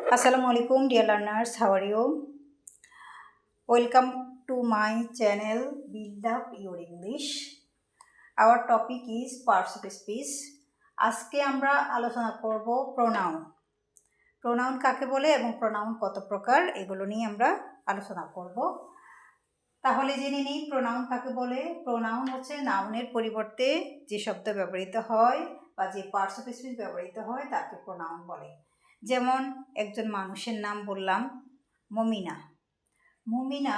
Assalamualaikum dear learners, how are you? Welcome to my channel Build Up Your English. Our topic is parts of speech. আজকে আমরা আলোচনা করব pronoun. Pronoun কাকে বলে এবং pronoun কত প্রকার এগুলো নিয়ে আমরা আলোচনা করব। তাহলে জেনে নিই প্রোনাউন কাকে বলে। প্রোনাউন হচ্ছে নাউনের পরিবর্তে যে শব্দ ব্যবহৃত হয় বা যে পার্টস অফ স্পিচ ব্যবহৃত হয় তাকে প্রোনাউন বলে। যেমন একজন মানুষের নাম বললাম মমিনা। মমিনা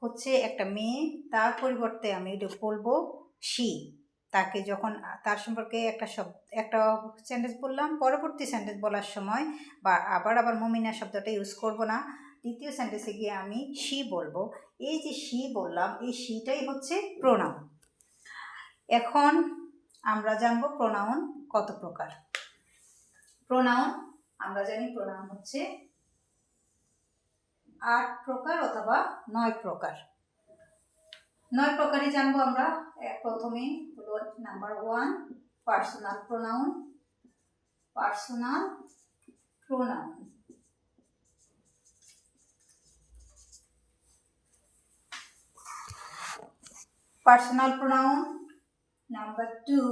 হচ্ছে একটা মেয়ে, তার পরিবর্তে আমি বলবো শি। তাকে যখন তার সম্পর্কে একটা সেন্টেন্স বললাম, পরবর্তী সেন্টেন্স বলার সময় বা আবার মমিনা শব্দটা ইউজ করব না, দ্বিতীয় সেন্টেন্সে গিয়ে আমি শি বলবো। এই যে শি বললাম, এই শিটাই হচ্ছে প্রোনাউন। এখন আমরা জানবো প্রোনাউন কত প্রকার। প্রোনাউন আমরা জানি প্রোনাউন হচ্ছে 8 প্রকার অথবা 9 প্রকার। 9 প্রকারই জানবো আমরা। প্রথমে হলো number 1 personal pronoun. Personal pronoun personal pronoun. Number 2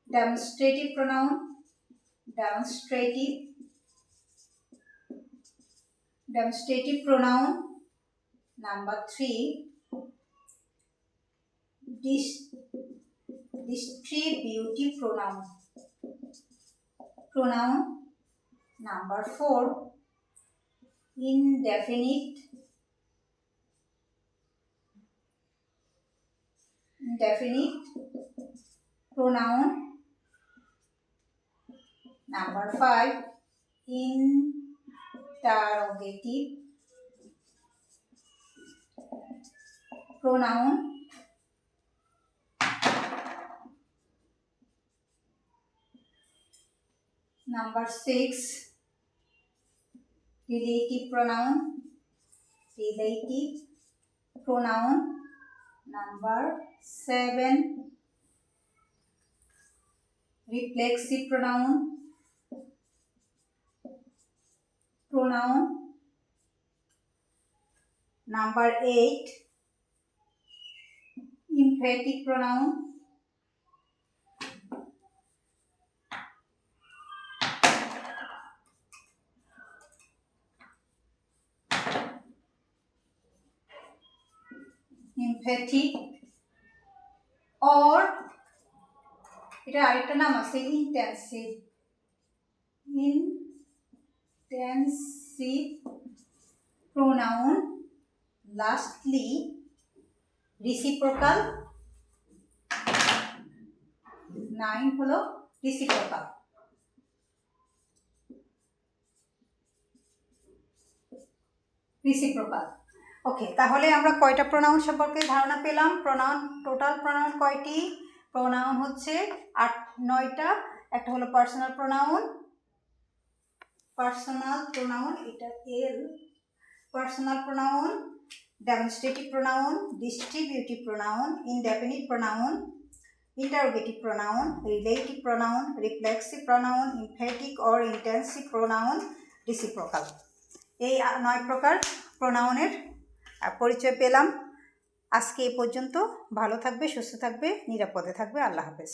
demonstrative pronoun. Demonstrative pronoun. Number 3 distributive pronoun. Number 4 indefinite pronoun. Number 5 interrogative pronoun. Number 6 relative pronoun. Number 7 reflexive pronoun. Number 8 emphatic pronoun. Emphatic or এটা আরেকটা নাম আছে intensive pronoun. Lastly reciprocal. 9 হলো reciprocal. ওকে, তাহলে আমরা কয়টা pronoun সম্পর্কে ধারণা পেলাম। টোটাল প্রোনাউন কয়টি? প্রোনাউন হচ্ছে 9টা। একটা হলো পার্সোনাল প্রোনাউন, এটা এল। Personal pronoun, demonstrative pronoun, distributive pronoun, indefinite pronoun, interrogative pronoun, relative pronoun, reflexive pronoun, emphatic or intensive pronoun, reciprocal. এই 9 প্রকার প্রোনাউনের পরিচয় পেলাম। আজকে এই পর্যন্ত। ভালো থাকবে, সুস্থ থাকবে, নিরাপদে থাকবে। আল্লাহ হাফেজ।